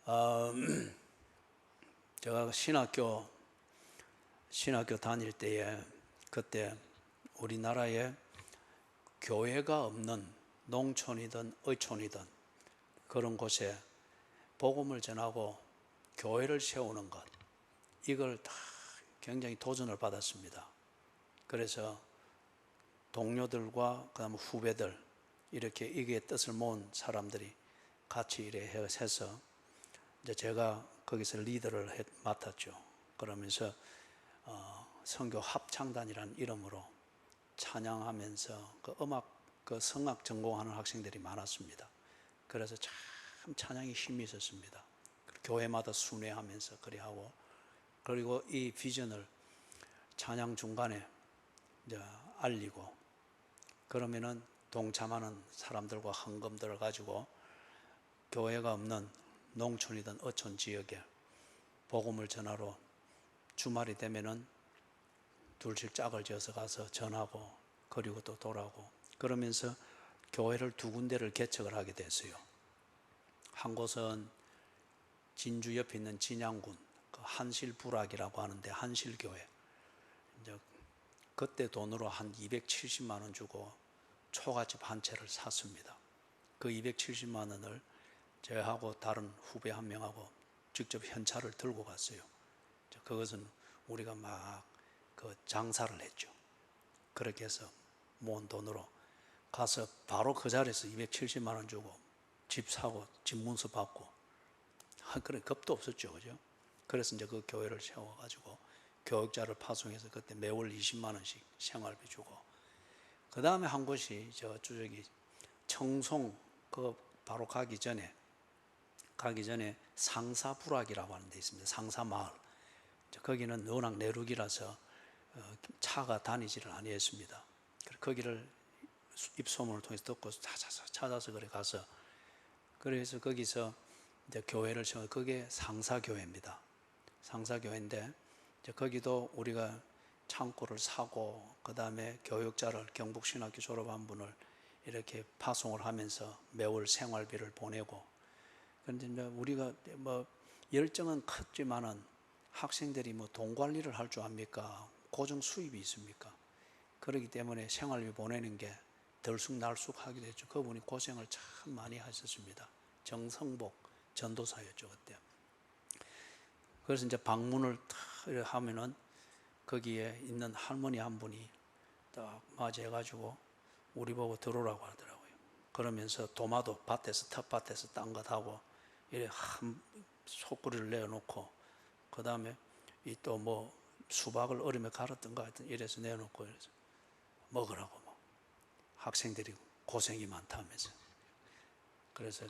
어, 제가 신학교 다닐 때에 그때 우리나라에 교회가 없는 농촌이든 어촌이든 그런 곳에 복음을 전하고 교회를 세우는 것, 이걸 다 굉장히 도전을 받았습니다. 그래서 동료들과 그다음 후배들, 이렇게 이게 뜻을 모은 사람들이 같이 이래 해서 이제 제가 거기서 리더를 맡았죠. 그러면서 선교 합창단이라는 이름으로 찬양하면서 그 성악 전공하는 학생들이 많았습니다. 그래서 참 찬양이 힘이 있었습니다. 교회마다 순회하면서 그래 하고, 그리고 이 비전을 찬양 중간에 이제 알리고, 그러면은 동참하는 사람들과 헌금들을 가지고 교회가 없는 농촌이든 어촌 지역에 복음을 전하러 주말이 되면은 둘씩 짝을 지어서 가서 전하고, 그리고 또 돌아오고, 그러면서 교회를 두 군데를 개척을 하게 됐어요. 한 곳은 진주 옆에 있는 진양군 그 한실부락이라고 하는데, 한실교회. 이제 그때 돈으로 한 270만 원 주고 초가집 한 채를 샀습니다. 그 270만 원을 저하고 다른 후배 한 명하고 직접 현찰을 들고 갔어요. 그것은 우리가 막 그 장사를 했죠. 그렇게 해서 모은 돈으로 가서 바로 그 자리에서 270만 원 주고 집 사고 집 문서 받고, 그런 겁도 없었죠, 그죠? 그래서 이제 그 교회를 세워가지고 교육자를 파송해서 그때 매월 20만 원씩 생활비 주고, 그 다음에 한 곳이 저기 청송 그 바로 가기 전에 상사부락이라고 하는 데 있습니다. 상사마을. 거기는 워낙 내륙이라서 차가 다니지를 아니했습니다. 거기를 입소문을 통해서 듣고 찾아서 그래 가서, 그래서 거기서 이제 교회를 세워, 그게 상사교회입니다. 상사교회인데 이제 거기도 우리가 창고를 사고, 그 다음에 교육자를 경북신학교 졸업한 분을 이렇게 파송을 하면서 매월 생활비를 보내고, 그런데 이제 우리가 뭐 열정은 컸지만은 학생들이 뭐 돈 관리를 할 줄 압니까? 고정 수입이 있습니까? 그렇기 때문에 생활비 보내는 게 들쑥날쑥하게 됐죠. 그분이 고생을 참 많이 하셨습니다. 정성복 전도사였죠, 그때. 그래서 이제 방문을 하면은 거기에 있는 할머니 한 분이 딱 맞이해가지고 우리 보고 들어오라고 하더라고요. 그러면서 도마도 밭에서, 텃밭에서 딴 것 하고, 이래 한 소쿠리를 내어놓고, 그 다음에 이 또 뭐 수박을 얼음에 갈았던 거 같은 이래서 내어놓고, 이래서 먹으라고 뭐 학생들이 고생이 많다면서. 그래서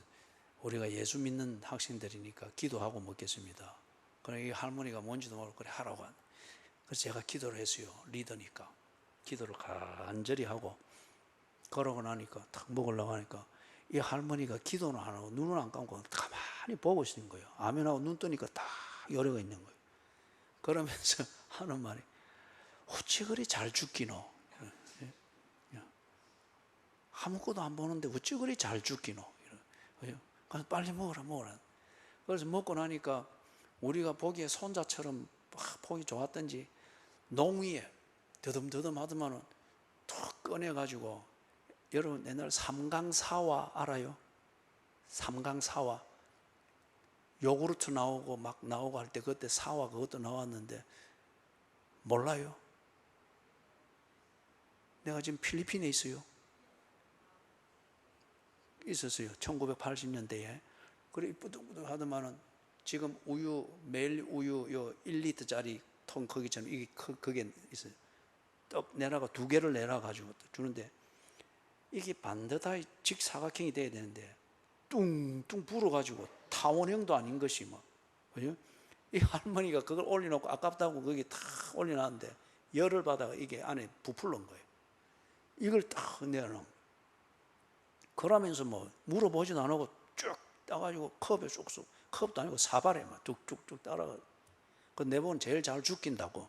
우리가 예수 믿는 학생들이니까 기도하고 먹겠습니다. 그래 이 할머니가 뭔지도 모르고 그래 하라고 한. 그래서 제가 기도를 했어요. 리더니까 기도를 간절히 하고, 그러고 나니까 탁 먹으려고 하니까 이 할머니가 기도는 안 하고 눈을 안 감고 가만히 보고 있는 거예요. 아멘하고 눈 뜨니까 딱 열애가 있는 거예요. 그러면서 하는 말이, 어찌 그리 잘 죽기노? 아무것도 안 보는데 어찌 그리 잘 죽기노? 그래서 빨리 먹어라. 그래서 먹고 나니까 우리가 보기에 손자처럼 보기 좋았던지 농위에 더듬더듬 하더만은 툭 꺼내가지고, 여러분 옛날 삼강사화 알아요? 삼강사화. 요구르트 나오고 막 나오고 할 때 그때 사화 그것도 나왔는데 몰라요? 내가 지금 필리핀에 있었어요. 1980년대에. 그래 뿌득뿌득 하더만은 지금 우유, 매일 우유 요 1리터짜리 통 거기처럼 이게 그게 있어요. 떡 내라가 두 개를 내라 가지고 주는데, 이게 반듯하게 직사각형이 돼야 되는데 뚱뚱 불어가지고 타원형도 아닌 것이 뭐, 그죠? 이 할머니가 그걸 올려놓고 아깝다고 거기 탁 올려놨는데 열을 받아가 이게 안에 부풀는 거예요. 이걸 딱 내놓으면, 그러면서 뭐 물어보지도 안 하고 쭉 따가지고 컵에 쑥쑥, 컵도 아니고 사발에 막 뚝뚝뚝 따라가. 그 내보면 제일 잘 죽긴다고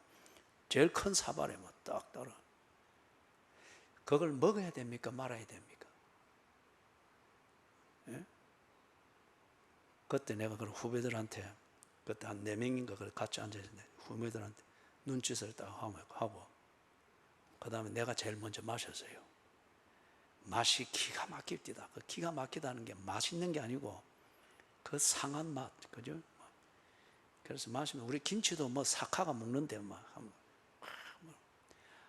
제일 큰 사발에 막 딱 따라. 그걸 먹어야 됩니까? 말아야 됩니까? 예? 그때 내가 그 후배들한테 그때 한 4명인가 같이 앉아있는데 후배들한테 눈짓을 딱 하고 그 다음에 내가 제일 먼저 마셨어요. 맛이 기가 막힙니다. 그 기가 막히다는 게 맛있는 게 아니고 그 상한 맛, 그죠? 그래서 마시면 우리 김치도 뭐 사카가 먹는데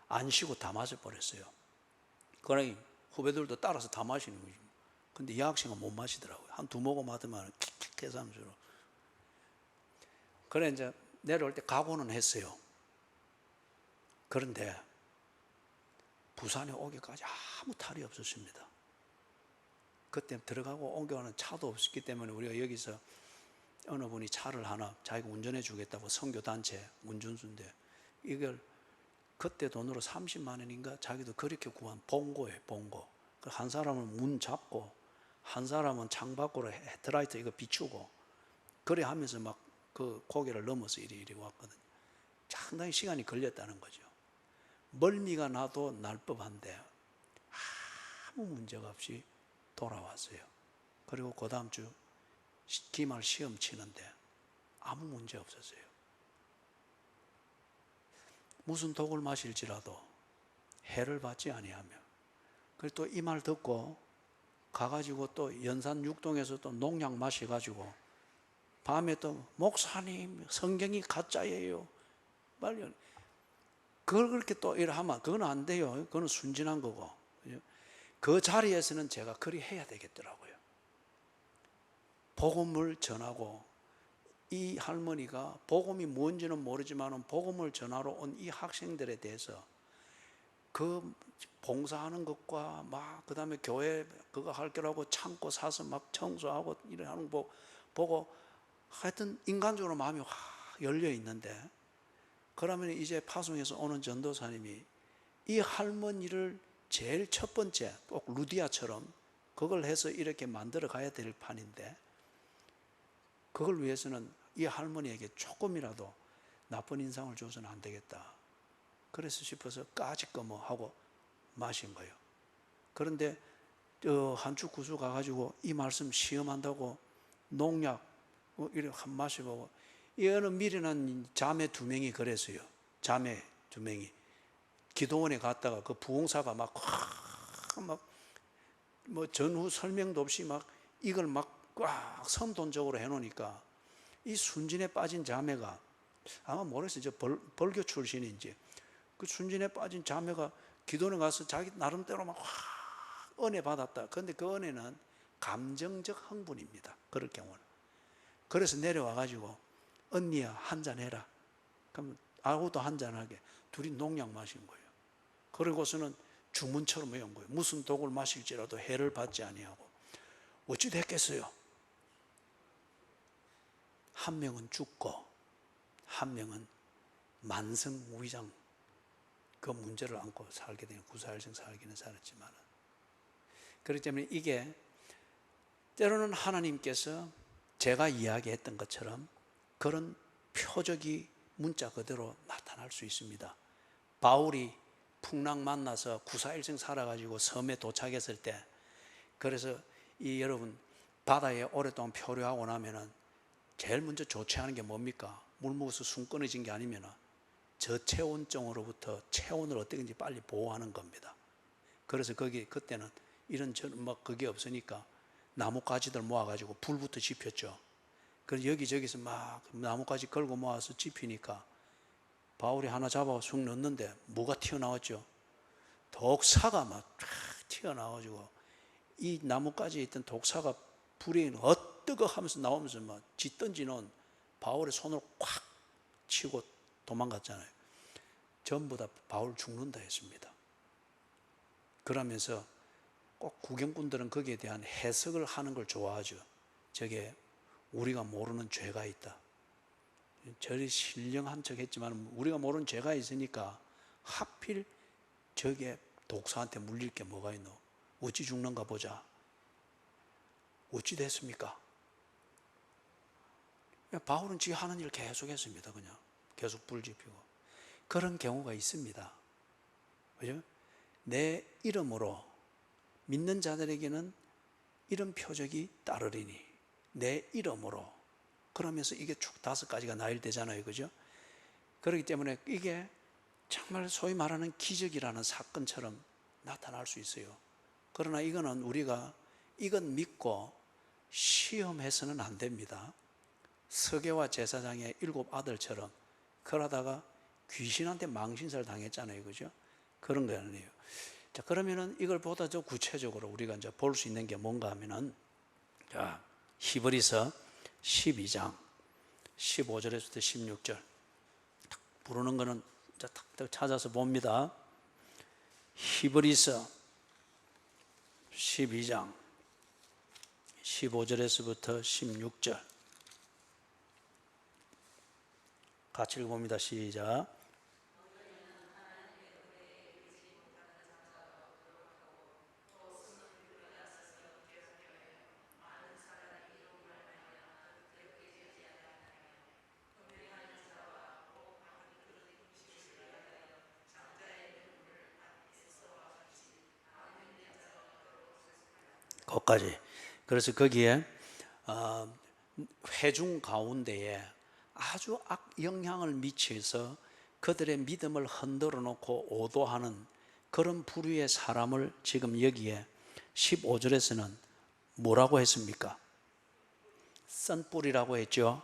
안 쉬고 다 마셔버렸어요. 그러니 후배들도 따라서 다 마시는 거죠. 근데 이 학생은 못 마시더라고요. 한 2모금 하더만 킥킥 해삼수로. 그래 이제 내려올 때 각오는 했어요. 그런데 부산에 오기까지 아무 탈이 없었습니다. 그때 들어가고 옮겨가는 차도 없었기 때문에 우리가 여기서 어느 분이 차를 하나 자기가 운전해 주겠다고 선교단체 운전수인데 이걸 그때 돈으로 30만 원인가 자기도 그렇게 구한 봉고예요. 봉고. 한 사람은 문 잡고 한 사람은 창 밖으로 헤드라이트 이거 비추고 그래 하면서 막 그 고개를 넘어서 이리 왔거든요. 상당히 시간이 걸렸다는 거죠. 멀미가 나도 날 법한데 아무 문제가 없이 돌아왔어요. 그리고 그 다음 주 기말 시험 치는데 아무 문제 없었어요. 무슨 독을 마실지라도 해를 받지 아니하며. 그래서 또 이 말 듣고 가가지고 또 연산 육동에서 또 농약 마셔가지고 밤에 또 목사님 성경이 가짜예요. 빨리 그걸 그렇게 또 이러하면 그건 안 돼요. 그건 순진한 거고. 그 자리에서는 제가 그리 해야 되겠더라고요. 복음을 전하고 이 할머니가 복음이 뭔지는 모르지만 복음을 전하러 온 이 학생들에 대해서 그 봉사하는 것과 막 그다음에 교회 그거 할 거라고 창고 사서 막 청소하고 이러는 거 보고 하여튼 인간적으로 마음이 확 열려 있는데 그러면 이제 파송에서 오는 전도사님이 이 할머니를 제일 첫 번째 꼭 루디아처럼 그걸 해서 이렇게 만들어 가야 될 판인데 그걸 위해서는 이 할머니에게 조금이라도 나쁜 인상을 줘서는 안 되겠다. 그래서 싶어서 까짓거 하고 마신 거예요. 그런데 한주 구수 가가지고 이 말씀 시험한다고 농약 이렇게 한 마셔보고 이 어느 미련한 자매 2명이 그랬어요. 자매 2명이 기도원에 갔다가 그 부흥사가 막 뭐 전후 설명도 없이 막 이걸 막 꽉 선돈적으로 해놓으니까 이 순진에 빠진 자매가 아마 모르겠어요. 저 벌교 출신인지 그 순진에 빠진 자매가 기도원에 가서 자기 나름대로 막 확 은혜 받았다. 그런데 그 은혜는 감정적 흥분입니다. 그럴 경우는. 그래서 내려와가지고 언니야 한잔 해라. 그럼 아우도 한잔하게 둘이 농약 마신 거예요. 그러고서는 주문처럼 외운 거예요. 무슨 독을 마실지라도 해를 받지 아니하고. 어찌 됐겠어요? 한 명은 죽고 한 명은 만성무위장 그 문제를 안고 살게 되는 구사일생 살기는 살았지만 그렇기 때문에 이게 때로는 하나님께서 제가 이야기했던 것처럼 그런 표적이 문자 그대로 나타날 수 있습니다. 바울이 풍랑 만나서 구사일생 살아가지고 섬에 도착했을 때 그래서 이 여러분 바다에 오랫동안 표류하고 나면은 제일 먼저 조치하는 게 뭡니까? 물 먹어서 숨 끊어진 게 아니면 저체온증으로부터 체온을 어떻게든지 빨리 보호하는 겁니다. 그래서 그때는 이런 막 그게 없으니까 나뭇가지들 모아가지고 불부터 지폈죠. 그래서 여기저기서 막 나뭇가지 걸고 모아서 지피니까 바울이 하나 잡아 쑥 넣는데 뭐가 튀어나왔죠? 독사가 막 튀어나와가지고 이 나뭇가지에 있던 독사가 불이 뜨거 하면서 나오면서 막 던지는 바울의 손을 콱 치고 도망갔잖아요. 전부 다 바울 죽는다 했습니다. 그러면서 꼭 구경꾼들은 거기에 대한 해석을 하는 걸 좋아하죠. 저게 우리가 모르는 죄가 있다. 저리 신령한 척 했지만 우리가 모르는 죄가 있으니까 하필 저게 독사한테 물릴 게 뭐가 있노? 어찌 죽는가 보자. 어찌 됐습니까? 바울은 지 하는 일 계속 했습니다. 그냥 계속 불 지피고 그런 경우가 있습니다. 그죠? 내 이름으로 믿는 자들에게는 이런 표적이 따르리니 내 이름으로. 그러면서 이게 쭉 5가지가 나열되잖아요. 그죠? 그렇기 때문에 이게 정말 소위 말하는 기적이라는 사건처럼 나타날 수 있어요. 그러나 이거는 우리가 이건 믿고 시험해서는 안 됩니다. 서게와 제사장의 7 아들처럼 그러다가 귀신한테 망신살 당했잖아요. 그죠? 그런 거 아니에요. 자, 그러면은 이걸 보다 더 구체적으로 우리가 이제 볼 수 있는 게 뭔가 하면은, 자, 히브리서 12장 15절에서부터 16절 딱 부르는 거는 탁탁 찾아서 봅니다. 히브리서 12장 15절에서부터 16절 같이 읽어봅니다. 시작. 거기까지. 그래서 거기에 회중 가운데에 아주 악영향을 미쳐서 그들의 믿음을 흔들어 놓고 오도하는 그런 부류의 사람을 지금 여기에 15절에서는 뭐라고 했습니까? 썬뿌리라고 했죠.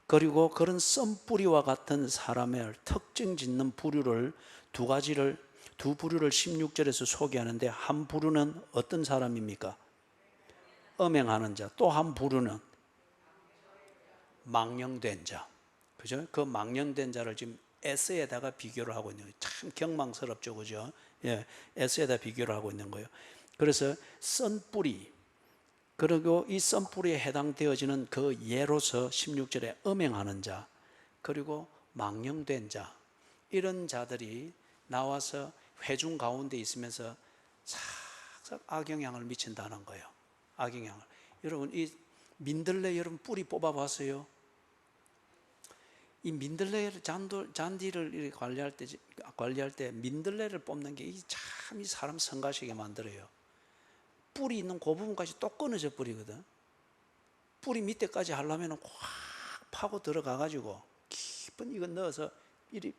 그리고 그런 썬뿌리와 같은 사람의 특징 짓는 부류를 두 부류를 16절에서 소개하는데, 한 부류는 어떤 사람입니까? 음행하는 자. 또 한 부류는 망령된 자. 그죠? 그 망령된 자를 지금 S에다가 비교를 하고 있는 거예요. 참 경망스럽죠. 그죠? 예, S에다 비교를 하고 있는 거예요. 그래서 썬뿌리, 그리고 이 썬뿌리에 해당되어지는 그 예로서 16절에 음행하는 자, 그리고 망령된 자, 이런 자들이 나와서 회중 가운데 있으면서 싹싹 악영향을 미친다는 거예요. 악영향을. 여러분, 이 민들레 여러분 뿌리 뽑아봤어요? 이 민들레 잔디를 관리할 때 민들레를 뽑는 게 참 이 사람 성가시게 만들어요. 뿌리 있는 그 부분까지 또 끊어져 버리거든. 뿌리 밑에까지 하려면 확 파고 들어가가지고 깊은 이거 넣어서 이리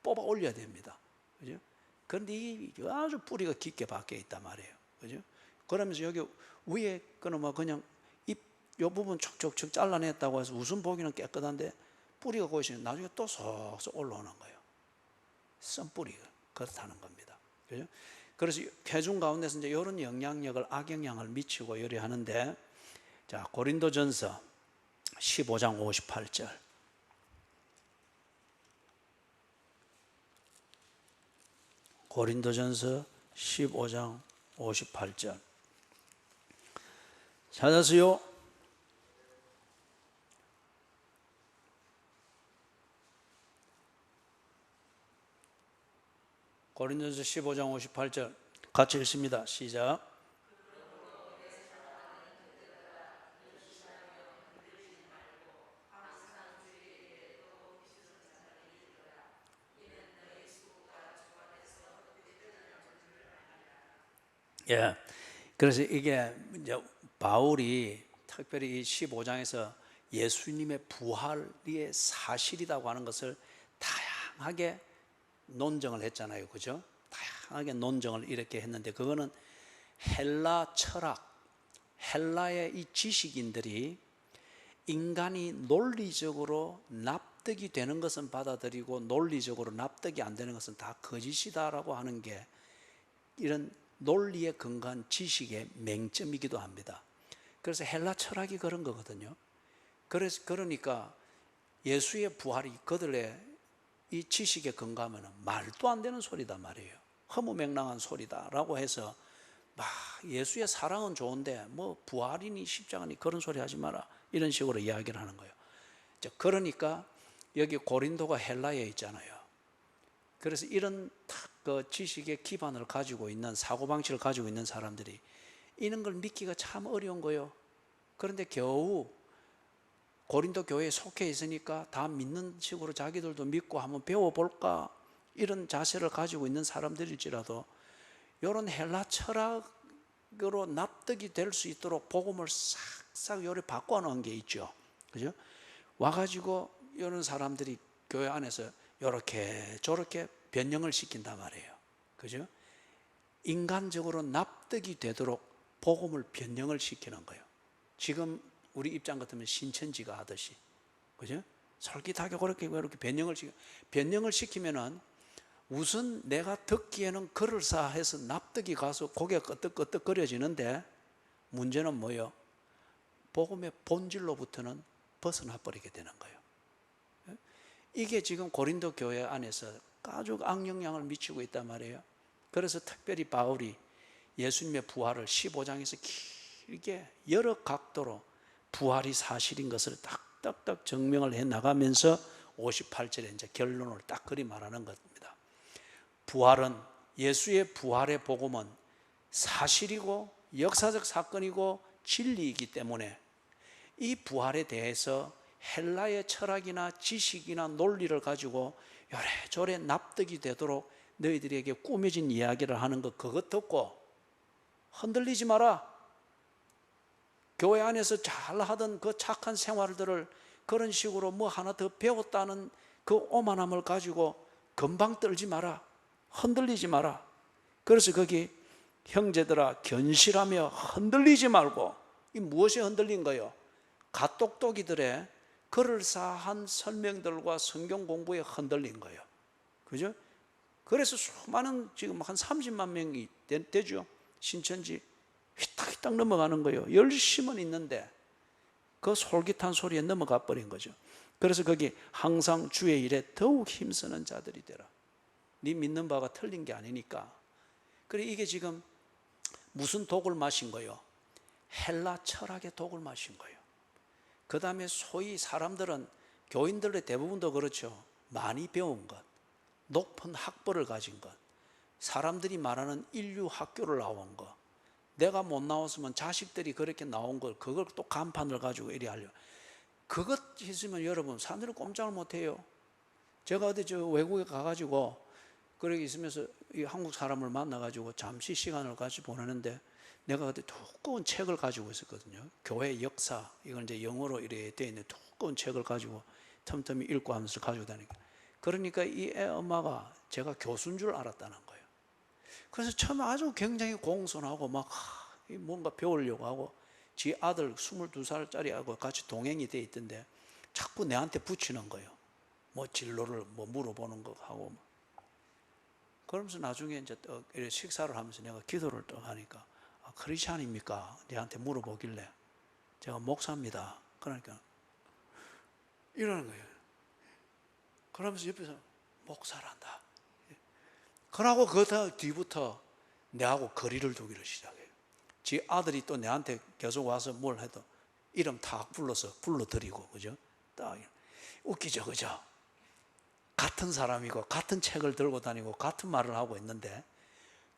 뽑아 올려야 됩니다. 그죠? 그런데 이 아주 뿌리가 깊게 박혀 있단 말이에요. 그죠? 그러면서 여기 위에 거는 뭐 그냥 이 부분 촉촉촉 잘라냈다고 해서 웃음 보기는 깨끗한데 뿌리가 거기 있으면 나중에 또 쏙쏙 올라오는 거예요. 썬뿌리가 그렇다는 겁니다. 그죠? 그래서 회중 가운데서 이제 이런 영향력을, 악영향을 미치고 이래 하는데, 자, 고린도전서 15장 58절. 고린도전서 15장 58절. 찾았어요? 고린도전서 15장 58절 같이 읽습니다. 시작. 예. 그래서 이게 이제 바울이 특별히 이 15장에서 예수님의 부활이 사실이라고 하는 것을 다양하게 논증을 했잖아요. 그죠? 다양하게 논증을 이렇게 했는데, 그거는 헬라 철학, 헬라의 이 지식인들이 인간이 논리적으로 납득이 되는 것은 받아들이고 논리적으로 납득이 안 되는 것은 다 거짓이다라고 하는 게 이런 논리에 근거한 지식의 맹점이기도 합니다. 그래서 헬라 철학이 그런 거거든요. 그러니까 예수의 부활이 그들의 이 지식에 근거하면 말도 안 되는 소리단 말이에요. 허무맹랑한 소리다라고 해서 막 예수의 사랑은 좋은데 뭐 부활이니 십자가니 그런 소리 하지 마라, 이런 식으로 이야기를 하는 거예요. 그러니까 여기 고린도가 헬라에 있잖아요. 그래서 이런 그 지식의 기반을 가지고 있는, 사고방식을 가지고 있는 사람들이 이런 걸 믿기가 참 어려운 거예요. 그런데 겨우 고린도 교회에 속해 있으니까 다 믿는 식으로 자기들도 믿고 한번 배워볼까, 이런 자세를 가지고 있는 사람들일지라도 이런 헬라 철학 납득이 될 수 있도록 복음을 싹싹 요리 바꿔놓은 게 있죠. 그죠? 와가지고 이런 사람들이 교회 안에서 요렇게 저렇게 변형을 시킨단 말이에요. 그죠? 인간적으로 납득이 되도록 복음을 변형을 시키는 거예요. 지금 우리 입장 같으면 신천지가 하듯이. 그죠? 솔깃하게 그렇게 변형을 시키면은 우선 내가 듣기에는 그럴싸해서 납득이 가서 고개가 끄덕끄덕거려지는데 문제는 뭐예요? 복음의 본질로부터는 벗어나 버리게 되는 거예요. 이게 지금 고린도 교회 안에서 아주 악영향을 미치고 있단 말이에요. 그래서 특별히 바울이 예수님의 부활을 15장에서 길게 여러 각도로 부활이 사실인 것을 딱딱딱 증명을 해 나가면서 58절에 이제 결론을 딱 그리 말하는 겁니다. 부활은, 예수의 부활의 복음은 사실이고 역사적 사건이고 진리이기 때문에 이 부활에 대해서 헬라의 철학이나 지식이나 논리를 가지고 요래저래 납득이 되도록 너희들에게 꾸며진 이야기를 하는 것, 그것 듣고 흔들리지 마라. 교회 안에서 잘하던 그 착한 생활들을 그런 식으로 뭐 하나 더 배웠다는 그 오만함을 가지고 금방 떨지 마라. 흔들리지 마라. 그래서 거기 형제들아 견실하며 흔들리지 말고, 이 무엇에 흔들린 거예요? 갓똑똑이들의 그럴싸한 설명들과 성경 공부에 흔들린 거예요. 그죠? 그래서 수많은, 지금 한 30만 명이 되죠. 신천지 휘딱휘딱 넘어가는 거예요. 열심은 있는데 그 솔깃한 소리에 넘어가 버린 거죠. 그래서 거기 항상 주의 일에 더욱 힘쓰는 자들이 되라. 네 믿는 바가 틀린 게 아니니까. 그래, 이게 지금 무슨 독을 마신 거예요? 헬라 철학의 독을 마신 거예요. 그 다음에 소위 사람들은, 교인들의 대부분도 그렇죠. 많이 배운 것, 높은 학벌을 가진 것, 사람들이 말하는 인류 학교를 나온 것, 내가 못 나왔으면 자식들이 그렇게 나온 걸, 그걸 또 간판을 가지고 이리 하려. 그것 있으면 여러분, 사람들은 꼼짝을 못 해요. 제가 어디 외국에 가가지고 그렇게 있으면서 이 한국 사람을 만나가지고 잠시 시간을 같이 보내는데, 내가 그때 두꺼운 책을 가지고 있었거든요. 교회 역사, 이건 이제 영어로 이렇게 되어 있는 두꺼운 책을 가지고 틈틈이 읽고 하면서 가지고 다니까, 그러니까 이 애 엄마가 제가 교수인 줄 알았다는 거예요. 그래서 처음에 아주 굉장히 공손하고 막 뭔가 배우려고 하고, 지 아들 22살짜리하고 같이 동행이 돼 있던데 자꾸 내한테 붙이는 거예요. 뭐 진로를 뭐 물어보는 거 하고. 그러면서 나중에 이제 또 식사를 하면서 내가 기도를 또 하니까, 아, 크리스찬입니까? 내한테 물어보길래 제가 목사입니다. 그러니까 이러는 거예요. 그러면서 옆에서 목사란다. 그러고 그 뒤부터 내하고 거리를 두기를 시작해요. 지 아들이 또 내한테 계속 와서 뭘 해도 이름 탁 불러드리고, 그죠? 딱 웃기죠, 그죠? 같은 사람이고 같은 책을 들고 다니고 같은 말을 하고 있는데,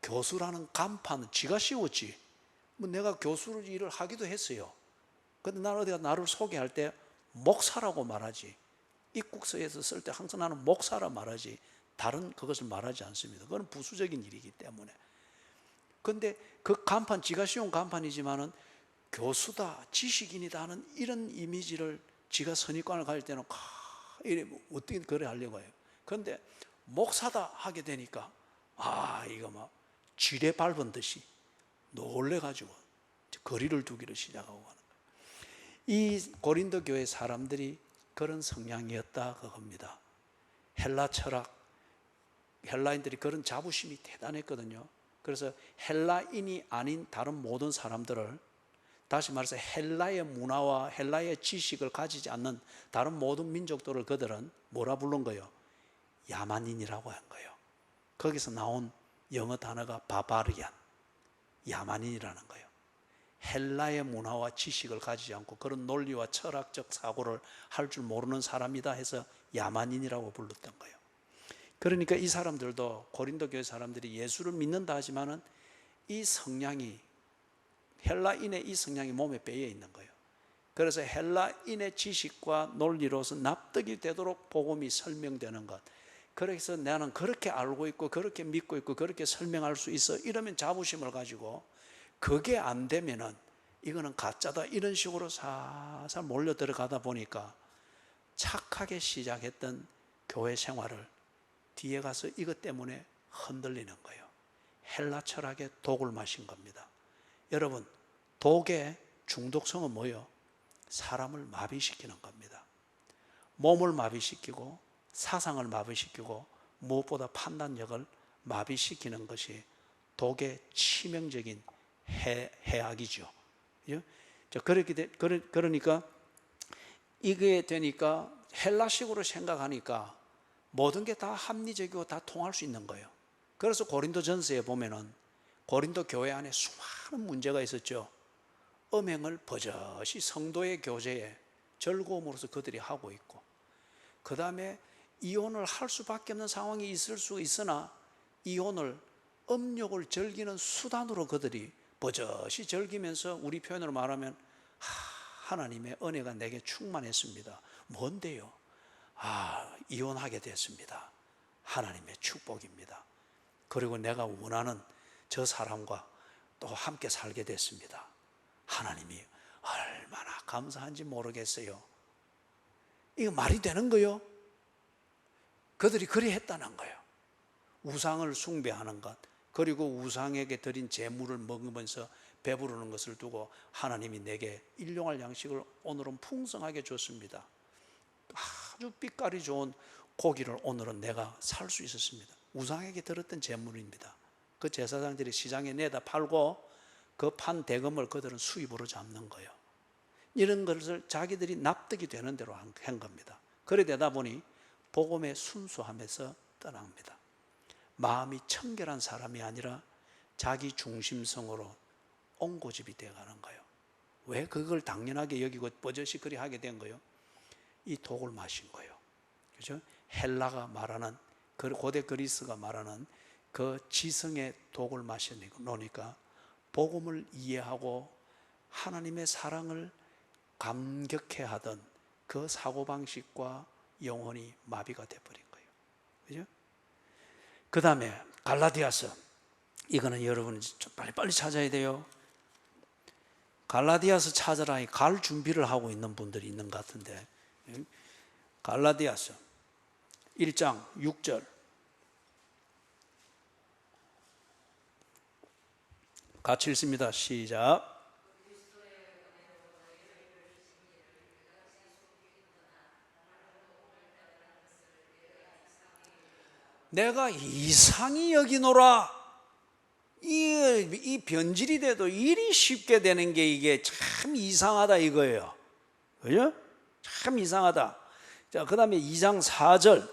교수라는 간판은 지가 씌웠지. 뭐 내가 교수 일을 하기도 했어요. 근데 나는 어디가 나를 소개할 때 목사라고 말하지, 입국서에서 쓸 때 항상 나는 목사라 말하지, 다른 그것을 말하지 않습니다. 그건 부수적인 일이기 때문에. 근데 그 간판, 지가 씌운 간판이지만은 교수다, 지식인이다 하는 이런 이미지를 지가 선입관을 가질 때는 이래 어떻게 그래 하려고 해요. 그런데 목사다 하게 되니까, 아, 이거 막 쥐레 밟은 듯이 놀래가지고 거리를 두기를 시작하고 하는 거예요. 이 고린도 교회 사람들이 그런 성향이었다 그겁니다. 헬라 철학, 헬라인들이 그런 자부심이 대단했거든요. 그래서 헬라인이 아닌 다른 모든 사람들을, 다시 말해서 헬라의 문화와 헬라의 지식을 가지지 않는 다른 모든 민족들을 그들은 뭐라 부른 거예요? 야만인이라고 한 거예요. 거기서 나온 영어 단어가 바바리안, 야만인이라는 거예요. 헬라의 문화와 지식을 가지지 않고 그런 논리와 철학적 사고를 할 줄 모르는 사람이다 해서 야만인이라고 불렀던 거예요. 그러니까 이 사람들도, 고린도 교회 사람들이 예수를 믿는다 하지만은 이 성향이, 헬라인의 이 성향이 몸에 배어 있는 거예요. 그래서 헬라인의 지식과 논리로서 납득이 되도록 복음이 설명되는 것, 그래서 나는 그렇게 알고 있고 그렇게 믿고 있고 그렇게 설명할 수 있어, 이러면 자부심을 가지고 그게 안 되면은 이거는 가짜다, 이런 식으로 살살 몰려 들어가다 보니까 착하게 시작했던 교회 생활을 뒤에 가서 이것 때문에 흔들리는 거예요. 헬라 철학의 독을 마신 겁니다. 여러분, 독의 중독성은 뭐예요? 사람을 마비시키는 겁니다. 몸을 마비시키고 사상을 마비시키고 무엇보다 판단력을 마비시키는 것이 독의 치명적인 해악이죠. 그러니까 이게 되니까 헬라식으로 생각하니까 모든 게 다 합리적이고 다 통할 수 있는 거예요. 그래서 고린도전서에 보면은 고린도 교회 안에 수많은 문제가 있었죠. 음행을 버젓이 성도의 교제에 즐거움으로써 그들이 하고 있고, 그 다음에 이혼을 할 수밖에 없는 상황이 있을 수 있으나 이혼을 음욕을 즐기는 수단으로 그들이 버젓이 즐기면서, 우리 표현으로 말하면 하나님의 은혜가 내게 충만했습니다. 뭔데요? 이혼하게 됐습니다. 하나님의 축복입니다. 그리고 내가 원하는 저 사람과 또 함께 살게 됐습니다. 하나님이 얼마나 감사한지 모르겠어요. 이거 말이 되는 거요? 그들이 그리 했다는 거예요. 우상을 숭배하는 것, 그리고 우상에게 드린 제물을 먹으면서 배부르는 것을 두고 하나님이 내게 일용할 양식을 오늘은 풍성하게 줬습니다. 아주 빛깔이 좋은 고기를 오늘은 내가 살 수 있었습니다. 우상에게 들었던 제물입니다. 그 제사장들이 시장에 내다 팔고 그 판 대금을 그들은 수입으로 잡는 거예요. 이런 것을 자기들이 납득이 되는 대로 한 겁니다. 그래 되다 보니 복음에 순수함에서 떠납니다. 마음이 청결한 사람이 아니라 자기 중심성으로 옹고집이 되어가는 거예요. 왜 그걸 당연하게 여기고 버젓이 그리 하게 된 거예요? 이 독을 마신 거예요. 그죠? 헬라가 말하는, 고대 그리스가 말하는 그 지성의 독을 마셔놓으니까 복음을 이해하고 하나님의 사랑을 감격해 하던 그 사고방식과 영혼이 마비가 돼버린 거예요. 그죠? 그 다음에 갈라디아서, 이거는 여러분 빨리 찾아야 돼요. 갈라디아서 찾으라, 갈 준비를 하고 있는 분들이 있는 것 같은데, 갈라디아서 1장 6절 같이 읽습니다. 시작. 내가 이상히 여기노라. 이 변질이 돼도 일이 쉽게 되는 게 이게 참 이상하다 이거예요. 그죠? 참 이상하다. 자, 그 다음에 2장 4절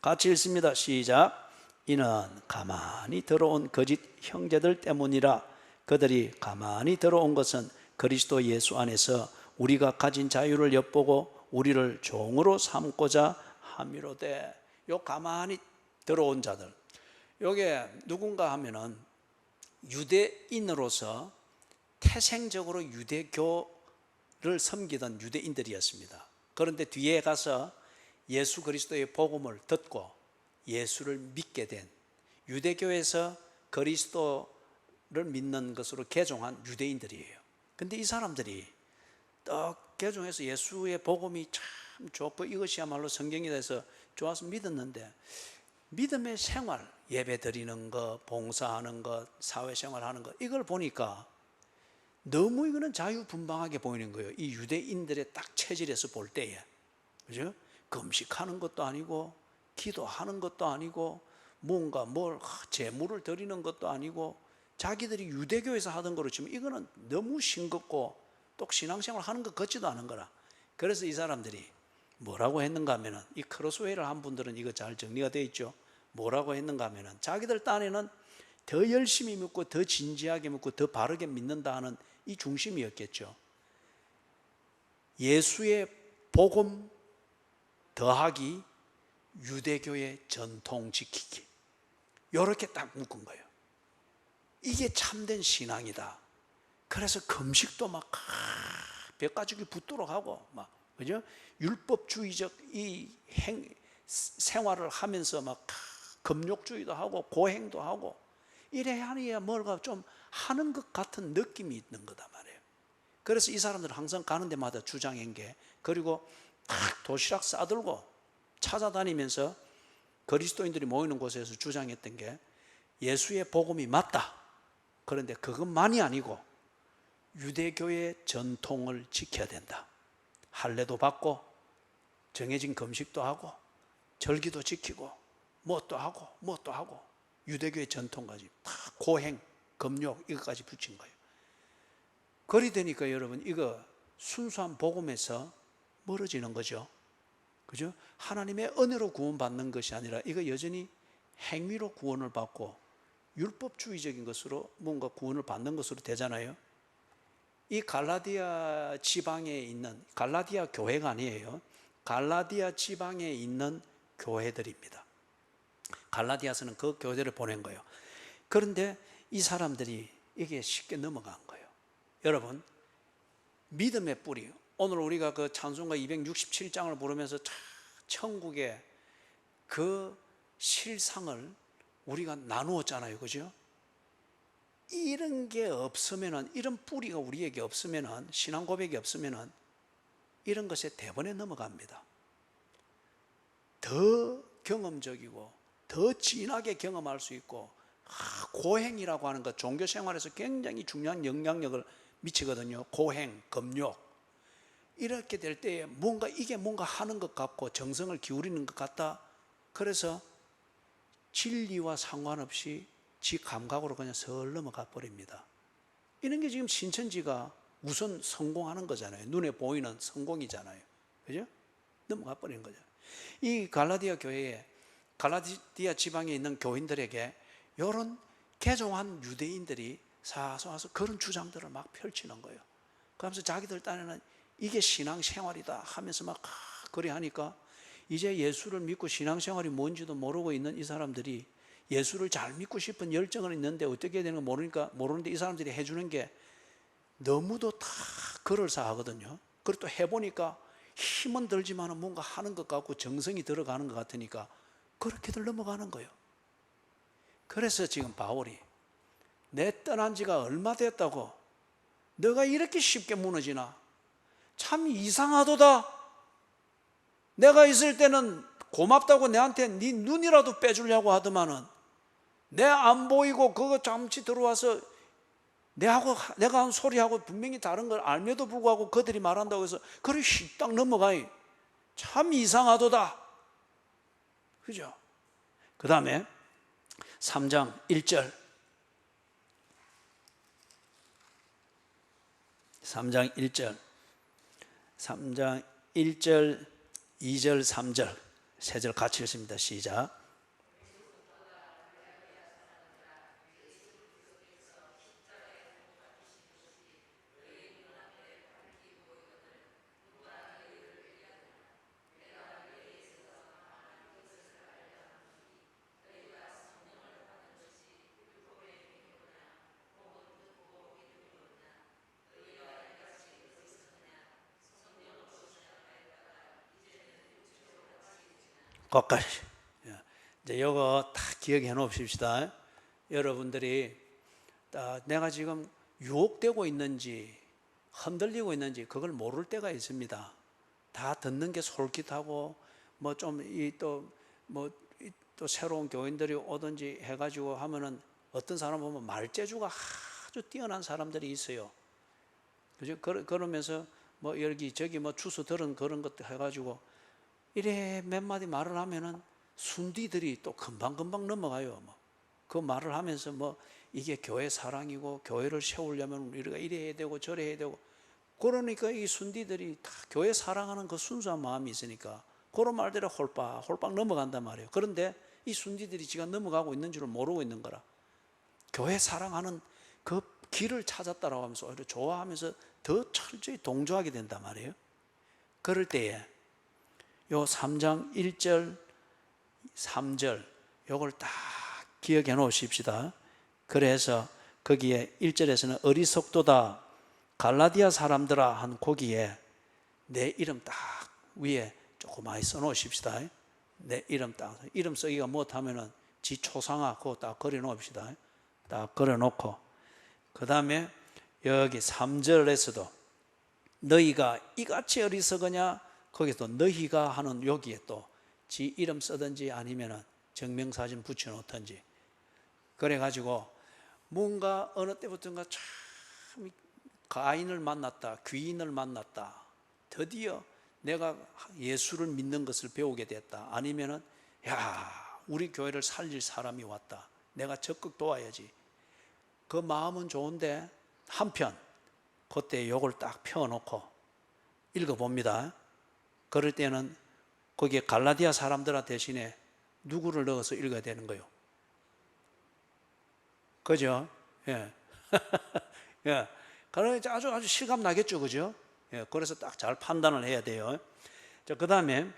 같이 읽습니다. 시작. 이는 가만히 들어온 거짓 형제들 때문이라. 그들이 가만히 들어온 것은 그리스도 예수 안에서 우리가 가진 자유를 엿보고 우리를 종으로 삼고자 함이로되. 요 가만히 들어온 자들, 요게 누군가 하면은 유대인으로서 태생적으로 유대교를 섬기던 유대인들이었습니다. 그런데 뒤에 가서 예수 그리스도의 복음을 듣고 예수를 믿게 된, 유대교에서 그리스도를 믿는 것으로 개종한 유대인들이에요. 근데 이 사람들이 떡 개종해서 예수의 복음이 참 좋고 이것이야말로 성경에 대해서 좋아서 믿었는데, 믿음의 생활, 예배 드리는 것, 봉사하는 것, 사회생활 하는 것, 이걸 보니까 너무 이거는 자유분방하게 보이는 거예요. 이 유대인들의 딱 체질에서 볼 때에. 그죠? 금식하는 것도 아니고, 기도하는 것도 아니고, 뭔가 제물을 드리는 것도 아니고, 자기들이 유대교에서 하던 거로 치면 이거는 너무 싱겁고 또 신앙생활 하는 것 같지도 않은 거라. 그래서 이 사람들이 뭐라고 했는가 하면은, 이 크로스웨이를 한 분들은 이거 잘 정리가 되어 있죠. 뭐라고 했는가 하면은, 자기들 딴에는 더 열심히 믿고 더 진지하게 믿고 더 바르게 믿는다 하는 이 중심이었겠죠. 예수의 복음 더하기 유대교의 전통 지키기, 이렇게 딱 묶은 거예요. 이게 참된 신앙이다. 그래서 금식도 막 몇 가지가 붙도록 하고 막, 그죠? 율법주의적 이 생활을 하면서 막 금욕주의도 하고 고행도 하고 이래야 하니까 뭔가 좀 하는 것 같은 느낌이 있는 거다 말이에요. 그래서 이 사람들은 항상 가는 데마다 주장한 게, 그리고 탁 도시락 싸들고 찾아다니면서 그리스도인들이 모이는 곳에서 주장했던 게 예수의 복음이 맞다. 그런데 그것만이 아니고 유대교의 전통을 지켜야 된다. 할례도 받고 정해진 금식도 하고 절기도 지키고 뭣도 하고 유대교의 전통까지 다 고행, 금욕 이것까지 붙인 거예요. 그리 되니까 여러분 이거 순수한 복음에서 멀어지는 거죠. 그죠? 하나님의 은혜로 구원받는 것이 아니라 이거 여전히 행위로 구원을 받고 율법주의적인 것으로 뭔가 구원을 받는 것으로 되잖아요. 이 갈라디아 지방에 있는, 갈라디아 교회가 아니에요. 갈라디아 지방에 있는 교회들입니다. 갈라디아서는 그 교회들을 보낸 거예요. 그런데 이 사람들이 이게 쉽게 넘어간 거예요. 여러분, 믿음의 뿌리, 오늘 우리가 그 찬송가 267장을 부르면서 천국의 그 실상을 우리가 나누었잖아요. 그죠? 이런 게 없으면은, 이런 뿌리가 우리에게 없으면은, 신앙 고백이 없으면은 이런 것에 대번에 넘어갑니다. 더 경험적이고 더 진하게 경험할 수 있고, 고행이라고 하는 것, 종교 생활에서 굉장히 중요한 영향력을 미치거든요. 고행, 금욕. 이렇게 될 때에 이게 뭔가 하는 것 같고 정성을 기울이는 것 같다. 그래서 진리와 상관없이 지 감각으로 그냥 설 넘어가 버립니다. 이런 게 지금 신천지가 우선 성공하는 거잖아요. 눈에 보이는 성공이잖아요. 그죠? 넘어가 버리는 거죠. 이 갈라디아 교회에, 갈라디아 지방에 있는 교인들에게 이런 개종한 유대인들이 사서 와서 그런 주장들을 막 펼치는 거예요. 그러면서 자기들 딴에는 이게 신앙생활이다 하면서 막 그리 하니까 이제 예수를 믿고 신앙생활이 뭔지도 모르고 있는 이 사람들이 예수를 잘 믿고 싶은 열정은 있는데 어떻게 되는 거 모르는데 이 사람들이 해주는 게 너무도 다 그럴싸하거든요. 그리고 또 해보니까 힘은 들지만 뭔가 하는 것 같고 정성이 들어가는 것 같으니까 그렇게들 넘어가는 거예요. 그래서 지금 바울이 내 떠난 지가 얼마 됐다고 너가 이렇게 쉽게 무너지나? 참 이상하도다. 내가 있을 때는 고맙다고 내한테 네 눈이라도 빼주려고 하더만은 내 안 보이고 그거 잠시 들어와서 내가 한 소리하고 분명히 다른 걸 알면도 불구하고 그들이 말한다고 해서 그래 휙딱 넘어가이. 참 이상하도다. 그죠? 그 다음에 3장 1절 3장 1절 3장 1절 2절 3절 세 절 같이 읽습니다. 시작. 거기까지. 이제 이거 다 기억해 놓읍시다. 여러분들이 내가 지금 유혹되고 있는지 흔들리고 있는지 그걸 모를 때가 있습니다. 다 듣는 게 솔깃하고 뭐 좀 또 새로운 교인들이 오든지 해가지고 하면은 어떤 사람 보면 말재주가 아주 뛰어난 사람들이 있어요. 그죠? 그러면서 뭐 여기저기 뭐 주소 들은 그런 것도 해가지고 이래 몇 마디 말을 하면은 순디들이 또 금방금방 넘어가요. 그 말을 하면서 이게 교회 사랑이고 교회를 세우려면 우리가 이래야 되고 저래야 되고 그러니까 이 순디들이 다 교회 사랑하는 그 순수한 마음이 있으니까 그런 말대로 홀빡 넘어간단 말이에요. 그런데 이 순디들이 지가 넘어가고 있는 줄을 모르고 있는 거라. 교회 사랑하는 그 길을 찾았다라고 하면서 오히려 좋아하면서 더 철저히 동조하게 된단 말이에요. 그럴 때에 요 3장 1절 3절 요걸 딱 기억해 놓으십시다. 그래서 거기에 1절에서는 어리석도다 갈라디아 사람들아 한 거기에 내 이름 딱 위에 조금 많이 써 놓으십시다. 내 이름 딱 이름 쓰기가 못하면은 지 초상화 그거 딱 그려 놓읍시다. 딱 그려 놓고 그 다음에 여기 3절에서도 너희가 이같이 어리석으냐, 거기서 너희가 하는 여기에 또 지 이름 쓰든지 아니면은 증명사진 붙여놓든지, 그래가지고 뭔가 어느 때부터인가 참 가인을 만났다, 귀인을 만났다, 드디어 내가 예수를 믿는 것을 배우게 됐다, 아니면은 야 우리 교회를 살릴 사람이 왔다, 내가 적극 도와야지, 그 마음은 좋은데 한편 그때 요걸 딱 펴놓고 읽어봅니다. 그럴 때는 거기에 갈라디아 사람들 대신에 누구를 넣어서 읽어야 되는 거예요? 그죠? 예. 예. 그러니까 아주 실감 나겠죠, 그죠? 예. 그래서 딱 잘 판단을 해야 돼요. 자, 그 다음에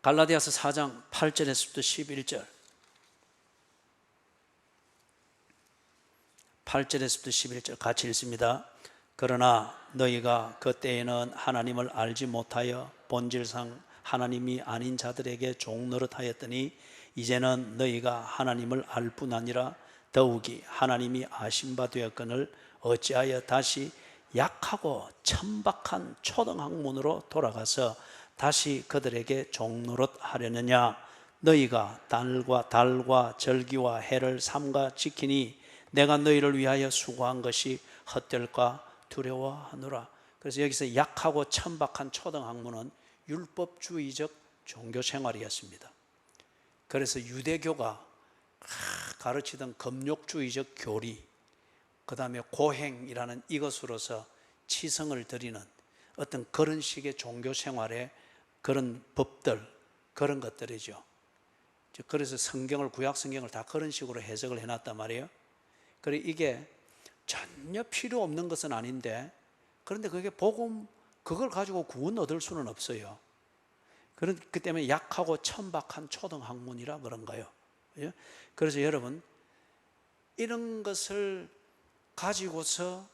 갈라디아서 4장 8절에서부터 11절. 8절에서부터 11절 같이 읽습니다. 그러나 너희가 그때에는 하나님을 알지 못하여 본질상 하나님이 아닌 자들에게 종노릇하였더니 이제는 너희가 하나님을 알 뿐 아니라 더욱이 하나님이 아신 바 되었거늘 어찌하여 다시 약하고 천박한 초등학문으로 돌아가서 다시 그들에게 종노릇하려느냐. 너희가 달과 절기와 해를 삼가 지키니 내가 너희를 위하여 수고한 것이 헛될까 두려워하노라. 그래서 여기서 약하고 천박한 초등학문은 율법주의적 종교생활이었습니다. 그래서 유대교가 가르치던 금욕주의적 교리, 그 다음에 고행이라는 이것으로서 치성을 드리는 어떤 그런 식의 종교생활의 그런 법들, 그런 것들이죠. 그래서 성경을, 구약성경을 다 그런 식으로 해석을 해놨단 말이에요. 그래 이게 전혀 필요 없는 것은 아닌데, 그런데 그게 복음, 그걸 가지고 구원 얻을 수는 없어요. 그 때문에 약하고 천박한 초등학문이라 그런 거예요. 그래서 여러분, 이런 것을 가지고서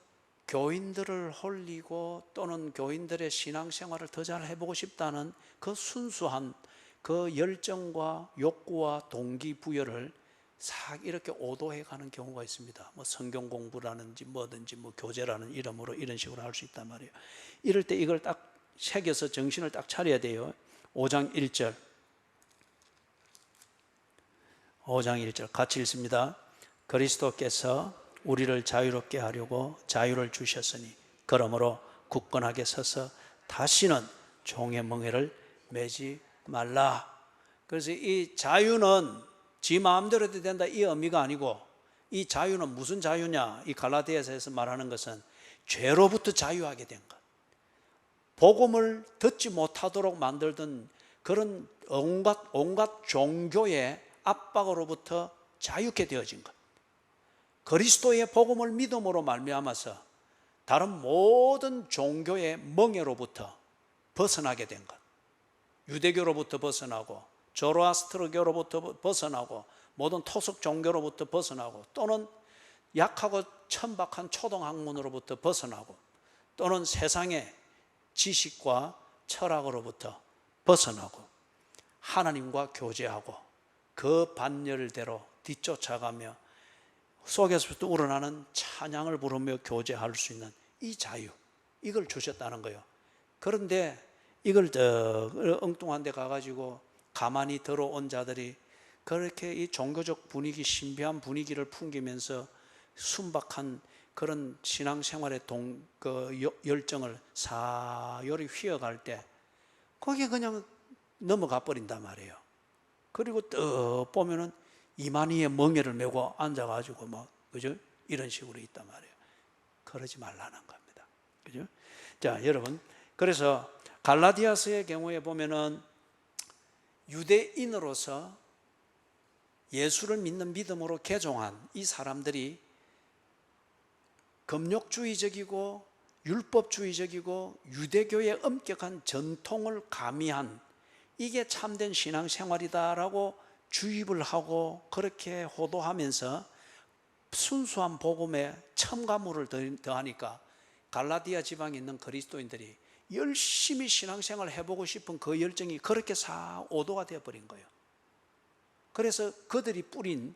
교인들을 홀리고 또는 교인들의 신앙생활을 더 잘 해보고 싶다는 그 순수한 그 열정과 욕구와 동기부여를 싹 이렇게 오도해 가는 경우가 있습니다. 뭐 성경 공부라든지 뭐든지 뭐 교제라는 이름으로 이런 식으로 할 수 있단 말이에요. 이럴 때 이걸 딱 새겨서 정신을 딱 차려야 돼요. 5장 1절. 5장 1절 같이 읽습니다. 그리스도께서 우리를 자유롭게 하려고 자유를 주셨으니 그러므로 굳건하게 서서 다시는 종의 멍에를 매지 말라. 그래서 이 자유는 지 마음대로 해도 된다 이 의미가 아니고, 이 자유는 무슨 자유냐, 이 갈라디아서에서 말하는 것은 죄로부터 자유하게 된 것, 복음을 듣지 못하도록 만들던 그런 온갖 종교의 압박으로부터 자유케 되어진 것, 그리스도의 복음을 믿음으로 말미암아서 다른 모든 종교의 멍에로부터 벗어나게 된 것, 유대교로부터 벗어나고 조로아스트르교로부터 벗어나고 모든 토속 종교로부터 벗어나고 또는 약하고 천박한 초등학문으로부터 벗어나고 또는 세상의 지식과 철학으로부터 벗어나고 하나님과 교제하고 그 반열대로 뒤쫓아가며 속에서부터 우러나는 찬양을 부르며 교제할 수 있는 이 자유, 이걸 주셨다는 거예요. 그런데 이걸 엉뚱한 데 가가지고 가만히 들어온 자들이 그렇게 이 종교적 분위기, 신비한 분위기를 풍기면서 순박한 그런 신앙생활의 열정을 사요리 휘어갈 때 거기에 그냥 넘어가 버린단 말이에요. 그리고 또 보면은 이만희의 멍에를 메고 앉아가지고 뭐, 그죠? 이런 식으로 있단 말이에요. 그러지 말라는 겁니다. 그죠? 자, 여러분. 그래서 갈라디아서의 경우에 보면은 유대인으로서 예수를 믿는 믿음으로 개종한 이 사람들이 금욕주의적이고 율법주의적이고 유대교의 엄격한 전통을 가미한 이게 참된 신앙생활이다라고 주입을 하고 그렇게 호도하면서 순수한 복음에 첨가물을 더하니까 갈라디아 지방에 있는 그리스도인들이 열심히 신앙생활을 해보고 싶은 그 열정이 그렇게 사 오도가 되어버린 거예요. 그래서 그들이 뿌린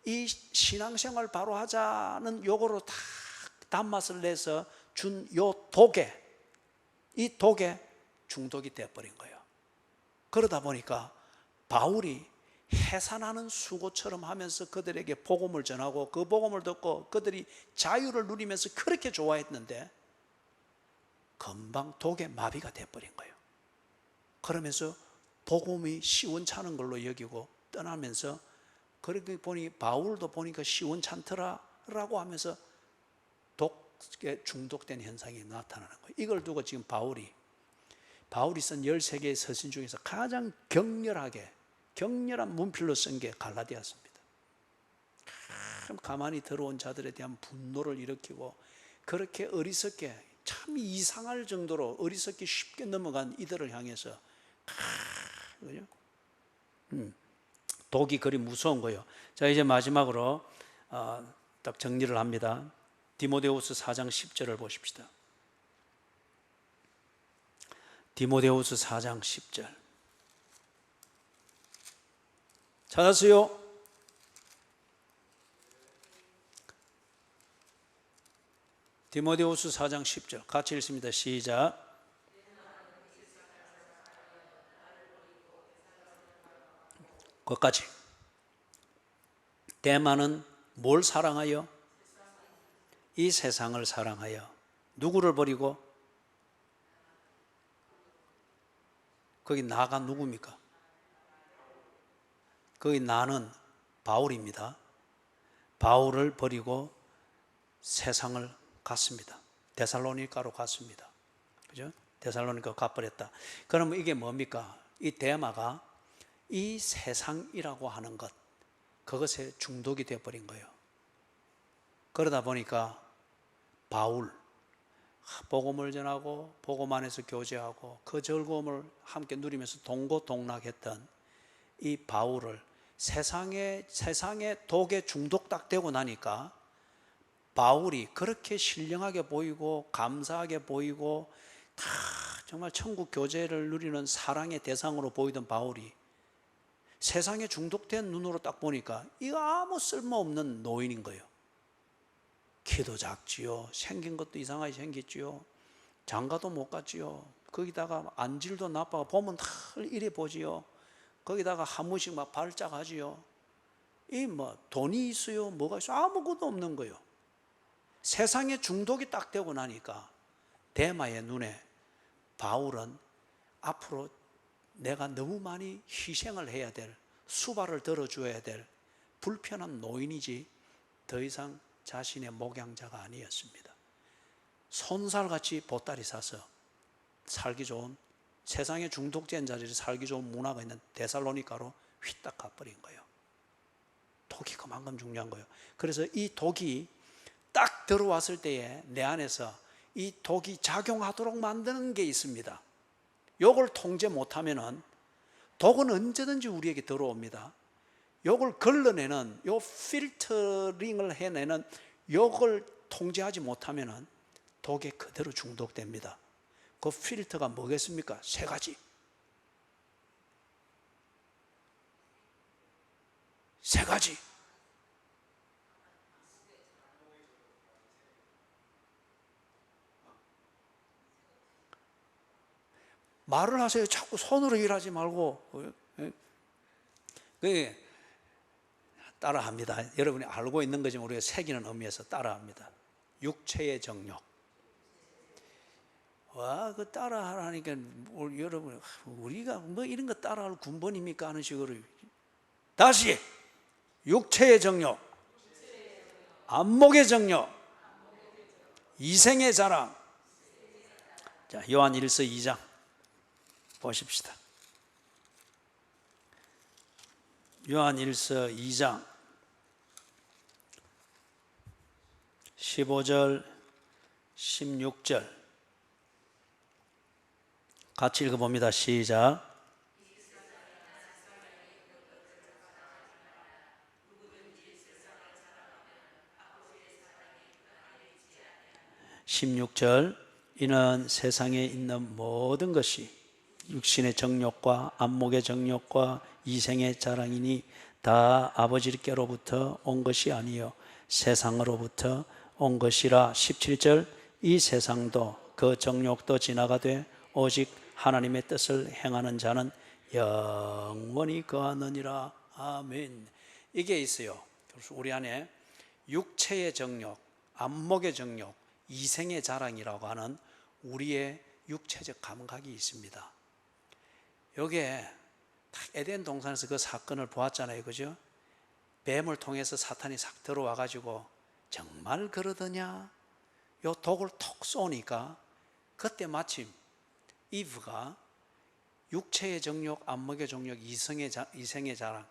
이 신앙생활 바로 하자는 요거로 다 단맛을 내서 준 요 독에, 이 독에 중독이 되어버린 거예요. 그러다 보니까 바울이 해산하는 수고처럼 하면서 그들에게 복음을 전하고 그 복음을 듣고 그들이 자유를 누리면서 그렇게 좋아했는데 금방 독에 마비가 되어버린 거예요. 그러면서 복음이 시원찮은 걸로 여기고 떠나면서, 그렇게 보니 바울도 보니까 시원찮더라라고 하면서 독에 중독된 현상이 나타나는 거예요. 이걸 두고 지금 바울이 쓴 13개의 서신 중에서 가장 격렬한 문필로 쓴 게 갈라디아서입니다. 가만히 들어온 자들에 대한 분노를 일으키고, 그렇게 어리석게, 참 이상할 정도로 어리석게 쉽게 넘어간 이들을 향해서 그죠? 독이 그리 무서운 거예요. 자, 이제 마지막으로 딱 정리를 합니다. 디모데후서 4장 10절을 보십시다. 디모데후서 4장 10절 찾았어요? 디모데후서 4장 10절 같이 읽습니다. 시작. 거기까지. 데마는 뭘 사랑하여? 이 세상을 사랑하여. 누구를 버리고? 거기 나가 누굽니까? 거기 나는 바울입니다. 바울을 버리고 세상을 갔습니다. 데살로니가로 갔습니다. 그죠? 데살로니가 가버렸다. 그러면 이게 뭡니까? 이 데마가 이 세상이라고 하는 것, 그것에 중독이 되어버린 거예요. 그러다 보니까 바울, 복음을 전하고 복음 안에서 교제하고 그 즐거움을 함께 누리면서 동고동락했던 이 바울을 세상의 독에 중독 딱 되고 나니까, 바울이 그렇게 신령하게 보이고 감사하게 보이고 다 정말 천국 교제를 누리는 사랑의 대상으로 보이던 바울이 세상에 중독된 눈으로 딱 보니까 이거 아무 쓸모없는 노인인 거예요. 키도 작지요, 생긴 것도 이상하게 생겼지요, 장가도 못 갔지요, 거기다가 안질도 나빠가 보면 다 이래 보지요, 거기다가 한 번씩 막 발작하지요. 이 뭐 돈이 있어요, 뭐가 있어요, 아무것도 없는 거예요. 세상에 중독이 딱 되고 나니까 데마의 눈에 바울은 앞으로 내가 너무 많이 희생을 해야 될, 수발을 들어줘야 될 불편한 노인이지 더 이상 자신의 목양자가 아니었습니다. 손살같이 보따리 싸서 살기 좋은, 세상에 중독된 자리에 살기 좋은 문화가 있는 데살로니가로 휘딱 가버린 거예요. 독이 그만큼 중요한 거예요. 그래서 이 독이 딱 들어왔을 때에 내 안에서 이 독이 작용하도록 만드는 게 있습니다. 요걸 통제 못하면은 독은 언제든지 우리에게 들어옵니다. 요걸 걸러내는, 요 필터링을 해내는 요걸 통제하지 못하면은 독에 그대로 중독됩니다. 그 필터가 뭐겠습니까? 세 가지. 세 가지. 말을 하세요. 자꾸 손으로 일하지 말고. 그게 따라합니다. 여러분이 알고 있는 거지만 우리가 새기는 의미에서 따라합니다. 육체의 정욕. 와, 그 따라하라니까 여러분, 우리가 뭐 이런 거 따라할 군번입니까 하는 식으로. 다시 육체의 정욕, 안목의 정욕, 이생의 자랑. 자, 요한 1서 2장 보십시다. 요한 1서 2장 15절 16절 같이 읽어봅니다. 시작. (16절) 이는 세상에 있는 모든 것이 육신의 정욕과 안목의 정욕과 이생의 자랑이니 다 아버지께로부터 온 것이 아니요 세상으로부터 온 것이라. 17절 이 세상도 그 정욕도 지나가되 오직 하나님의 뜻을 행하는 자는 영원히 거하느니라. 아멘. 이게 있어요. 그래서 우리 안에 육체의 정욕, 안목의 정욕, 이생의 자랑이라고 하는 우리의 육체적 감각이 있습니다. 요게 에덴 동산에서 그 사건을 보았잖아요. 그죠? 뱀을 통해서 사탄이 싹 들어와 가지고 정말 그러더냐? 요 독을 톡 쏘니까 그때 마침 이브가 육체의 정욕, 안목의 정욕, 이생의 자랑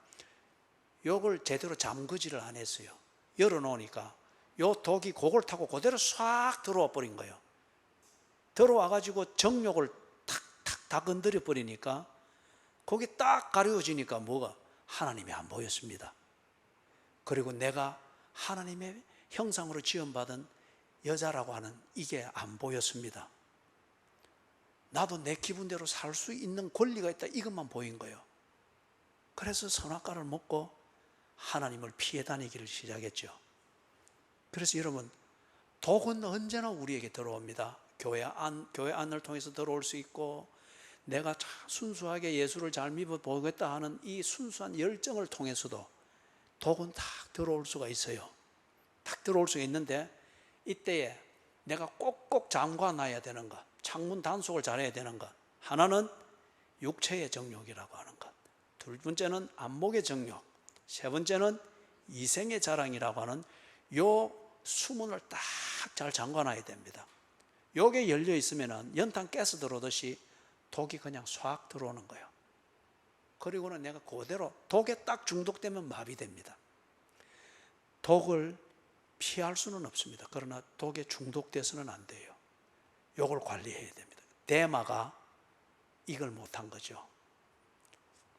요걸 제대로 잠그지를 안 했어요. 열어놓으니까 요 독이 그걸 타고 그대로 싹 들어와 버린 거예요. 들어와 가지고 정욕을 탁탁 다 건드려 버리니까 거기 딱 가려워지니까 뭐가? 하나님이 안 보였습니다. 그리고 내가 하나님의 형상으로 지음받은 여자라고 하는 이게 안 보였습니다. 나도 내 기분대로 살 수 있는 권리가 있다, 이것만 보인 거예요. 그래서 선악과를 먹고 하나님을 피해 다니기를 시작했죠. 그래서 여러분, 독은 언제나 우리에게 들어옵니다. 교회 안을 통해서 들어올 수 있고, 내가 순수하게 예수를 잘 믿어보겠다 하는 이 순수한 열정을 통해서도 독은 딱 들어올 수가 있어요. 딱 들어올 수가 있는데, 이때에 내가 꼭꼭 잠궈놔야 되는 것, 창문 단속을 잘해야 되는 것, 하나는 육체의 정욕이라고 하는 것, 두 번째는 안목의 정욕, 세 번째는 이생의 자랑이라고 하는 요 수문을 딱 잘 잠궈놔야 됩니다. 요게 열려 있으면 연탄 가스 들어오듯이 독이 그냥 싹 들어오는 거예요. 그리고는 내가 그대로 독에 딱 중독되면 마비됩니다. 독을 피할 수는 없습니다. 그러나 독에 중독돼서는 안 돼요. 요걸 관리해야 됩니다. 데마가 이걸 못한 거죠.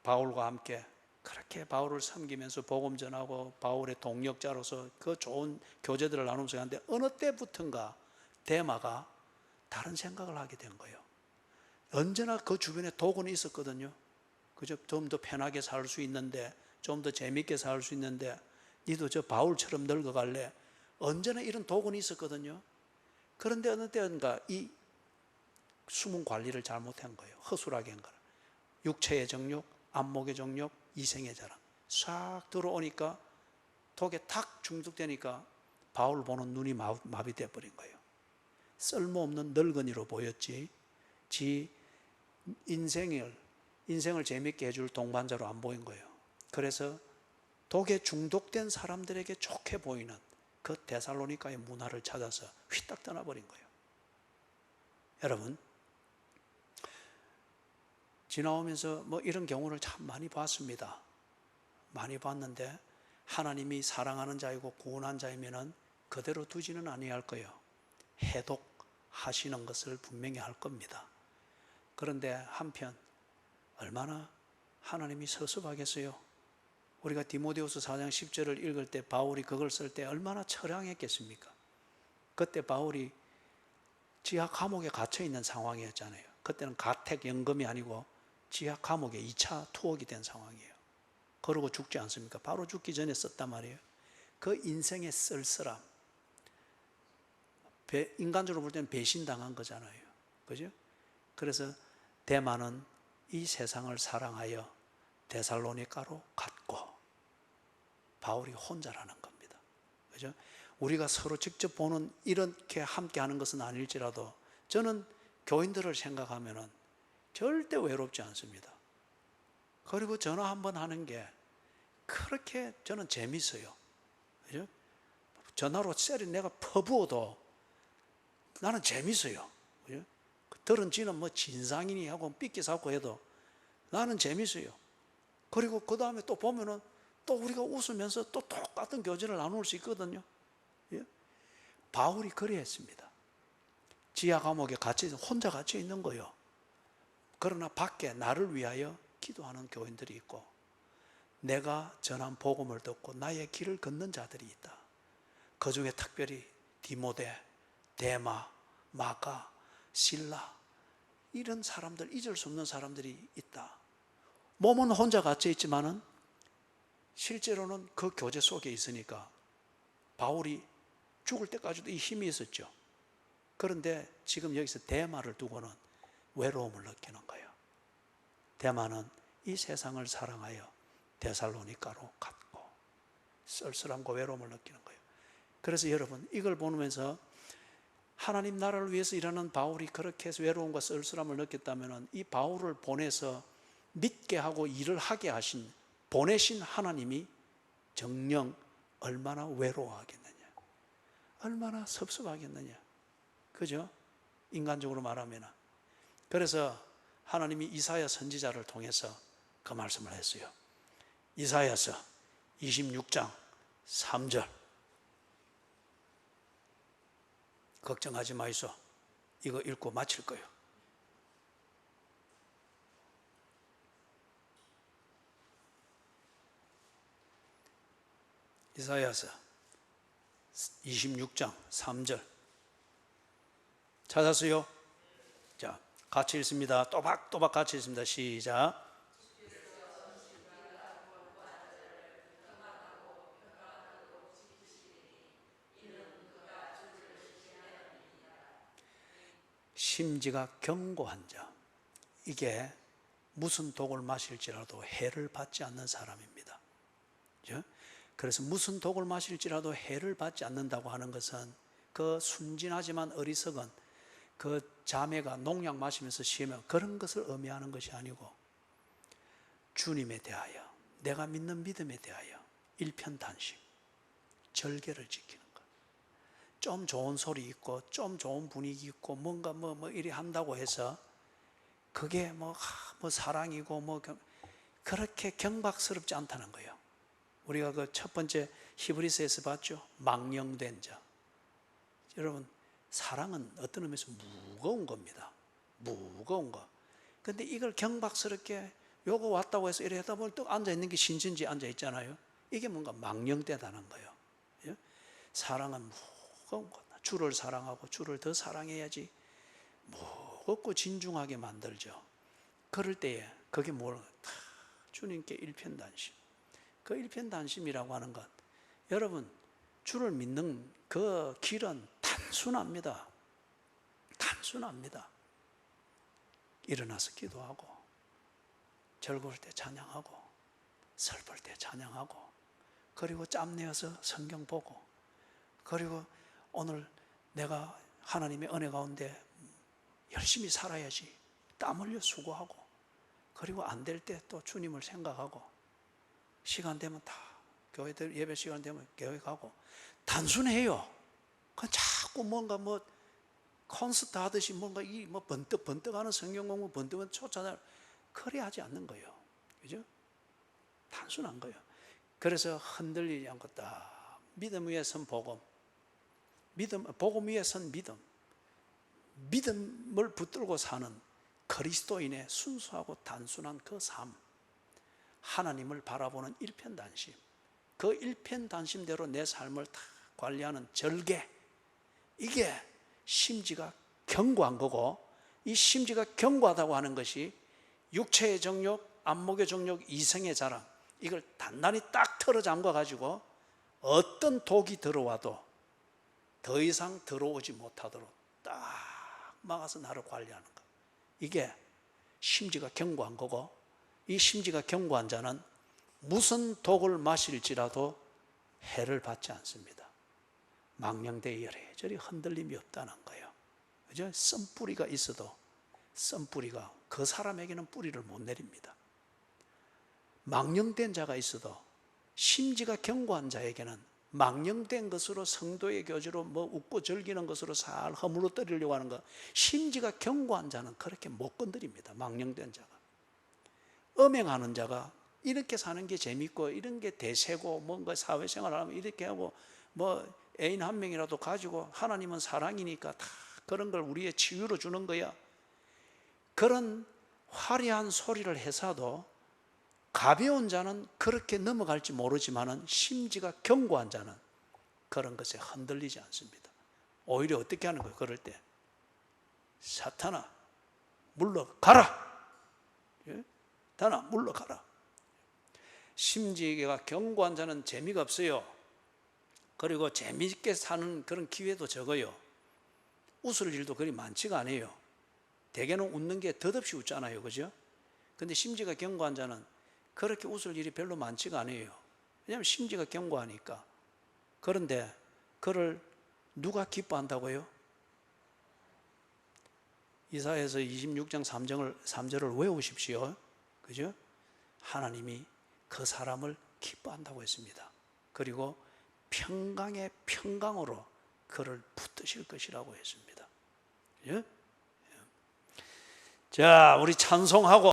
바울과 함께 그렇게 바울을 섬기면서 복음 전하고 바울의 동역자로서 그 좋은 교제들을 나누면서 하는데 어느 때부턴가 데마가 다른 생각을 하게 된 거예요. 언제나 그 주변에 독은 있었거든요. 그저 좀 더 편하게 살 수 있는데, 좀 더 재밌게 살 수 있는데, 니도 저 바울처럼 늙어갈래? 언제나 이런 독은 있었거든요. 그런데 어느 때인가 이 수문 관리를 잘못한 거예요. 허술하게 한 거예요. 육체의 정욕, 안목의 정욕, 이생의 자랑 싹 들어오니까 독에 탁 중독되니까 바울 보는 눈이 마비돼 버린 거예요. 쓸모없는 늙은이로 보였지 지 인생을 재밌게 해줄 동반자로 안 보인 거예요. 그래서 독에 중독된 사람들에게 좋게 보이는 그 데살로니가의 문화를 찾아서 휘딱 떠나버린 거예요. 여러분, 지나오면서 뭐 이런 경우를 참 많이 봤습니다. 많이 봤는데 하나님이 사랑하는 자이고 구원한 자이면은 그대로 두지는 아니할 거예요. 해독하시는 것을 분명히 할 겁니다. 그런데 한편 얼마나 하나님이 섭섭하겠어요. 우리가 디모데후서 4장 10절을 읽을 때 바울이 그걸 쓸 때 얼마나 처량했겠습니까? 그때 바울이 지하 감옥에 갇혀 있는 상황이었잖아요. 그때는 가택 연금이 아니고 지하 감옥에 2차 투옥이 된 상황이에요. 그러고 죽지 않습니까? 바로 죽기 전에 썼단 말이에요. 그 인생의 쓸쓸함, 인간적으로 볼 때는 배신당한 거잖아요. 그죠? 그래서 데마는 이 세상을 사랑하여 데살로니가로 갔고 바울이 혼자라는 겁니다. 그죠? 우리가 서로 직접 보는 이렇게 함께 하는 것은 아닐지라도 저는 교인들을 생각하면은 절대 외롭지 않습니다. 그리고 전화 한번 하는 게 그렇게 저는 재밌어요. 그죠? 전화로 셀이 내가 퍼부어도 나는 재밌어요. 그죠? 들은 지는 뭐 진상이니 하고 삐끼사고 해도 나는 재밌어요. 그리고 그 다음에 또 보면은 또 우리가 웃으면서 또 똑같은 교제를 나눌 수 있거든요. 예? 바울이 그래했습니다. 지하 감옥에 혼자 갇혀 있는 거예요. 그러나 밖에 나를 위하여 기도하는 교인들이 있고 내가 전한 복음을 듣고 나의 길을 걷는 자들이 있다. 그 중에 특별히 디모데, 데마, 마가, 실라 이런 사람들, 잊을 수 없는 사람들이 있다. 몸은 혼자 갇혀 있지만은 실제로는 그 교제 속에 있으니까 바울이 죽을 때까지도 이 힘이 있었죠. 그런데 지금 여기서 데마를 두고는 외로움을 느끼는 거예요. 데마는 이 세상을 사랑하여 데살로니가로 갔고 쓸쓸함과 외로움을 느끼는 거예요. 그래서 여러분, 이걸 보면서 하나님 나라를 위해서 일하는 바울이 그렇게 해서 외로움과 쓸쓸함을 느꼈다면 이 바울을 보내서 믿게 하고 일을 하게 하신, 보내신 하나님이 정녕 얼마나 외로워하겠느냐, 얼마나 섭섭하겠느냐. 그죠? 인간적으로 말하면. 그래서 하나님이 이사야 선지자를 통해서 그 말씀을 했어요. 이사야서 26장 3절. 걱정하지 마이소. 이거 읽고 마칠 거예요. 이사야서 26장 3절. 찾았어요? 자, 같이 읽습니다. 또박또박 같이 읽습니다. 시작. 심지가 견고한 자, 이게 무슨 독을 마실지라도 해를 받지 않는 사람입니다. 그래서 무슨 독을 마실지라도 해를 받지 않는다고 하는 것은 그 순진하지만 어리석은 그 자매가 농약 마시면서 시험하면 그런 것을 의미하는 것이 아니고 주님에 대하여, 내가 믿는 믿음에 대하여 일편단심, 절개를 지키는 것. 좀 좋은 소리 있고 좀 좋은 분위기 있고 뭔가 뭐 이리 한다고 해서 그게 뭐 사랑이고 뭐 그렇게 경박스럽지 않다는 거예요. 우리가 그 첫 번째 히브리서에서 봤죠. 망령된 자. 여러분, 사랑은 어떤 의미에서 무거운 겁니다. 무거운 거. 근데 이걸 경박스럽게 요거 왔다고 해서 이래 하다 보면 또 앉아있는 게 신천지 앉아있잖아요. 이게 뭔가 망령되다는 거예요. 사랑은 무거운 거다. 주를 사랑하고 주를 더 사랑해야지 무겁고 진중하게 만들죠. 그럴 때에 그게 뭘, 주님께 일편단심. 그 일편단심이라고 하는 것, 여러분, 주를 믿는 그 길은 단순합니다. 단순합니다. 일어나서 기도하고, 즐거울 때 찬양하고, 슬플 때 찬양하고, 그리고 짬내어서 성경 보고, 그리고 오늘 내가 하나님의 은혜 가운데 열심히 살아야지 땀 흘려 수고하고, 그리고 안 될 때 또 주님을 생각하고, 시간 되면 다 교회들 예배 시간 되면 교회 가고. 단순해요. 그냥 자꾸 뭔가 콘서트 하듯이 뭔가 번뜩번뜩하는 성경 공부 번뜩번뜩 쫓아다, 그래 하지 않는 거예요. 그죠? 단순한 거예요. 그래서 흔들리지 않고 딱 믿음 위에 선 복음, 복음 위에 선 믿음, 믿음을 붙들고 사는 그리스도인의 순수하고 단순한 그 삶, 하나님을 바라보는 일편단심, 그 일편단심대로 내 삶을 다 관리하는 절개, 이게 심지가 견고한 거고, 이 심지가 견고하다고 하는 것이 육체의 정욕, 안목의 정욕, 이성의 자랑, 이걸 단단히 딱 털어 잠가 가지고 어떤 독이 들어와도 더 이상 들어오지 못하도록 딱 막아서 나를 관리하는 것, 이게 심지가 견고한 거고, 이 심지가 견고한 자는 무슨 독을 마실지라도 해를 받지 않습니다. 망령되이 이래저래 흔들림이 없다는 거예요. 그죠? 썬뿌리가 있어도 썬뿌리가 그 사람에게는 뿌리를 못 내립니다. 망령된 자가 있어도 심지가 견고한 자에게는 망령된 것으로 성도의 교제로 웃고 즐기는 것으로 살 허물어뜨리려고 하는 것, 심지가 견고한 자는 그렇게 못 건드립니다. 망령된 자가. 음행하는 자가 이렇게 사는 게 재밌고 이런 게 대세고 뭔가 사회생활을 하면 이렇게 하고 애인 한 명이라도 가지고 하나님은 사랑이니까 다 그런 걸 우리의 치유로 주는 거야, 그런 화려한 소리를 해서도 가벼운 자는 그렇게 넘어갈지 모르지만은 심지가 견고한 자는 그런 것에 흔들리지 않습니다. 오히려 어떻게 하는 거예요? 그럴 때 사탄아 물러가라, 다나 물러가라. 심지가 견고한 자는 재미가 없어요. 그리고 재미있게 사는 그런 기회도 적어요. 웃을 일도 그리 많지가 않아요. 대개는 웃는 게 덧없이 웃잖아요, 그죠? 근데 심지가 견고한 자는 그렇게 웃을 일이 별로 많지가 않아요. 왜냐하면 심지가 견고하니까. 그런데 그를 누가 기뻐한다고요? 이사야서 26장 3절을 외우십시오. 그죠? 하나님이 그 사람을 기뻐한다고 했습니다. 그리고 평강의 평강으로 그를 붙드실 것이라고 했습니다. 예? 자, 우리 찬송하고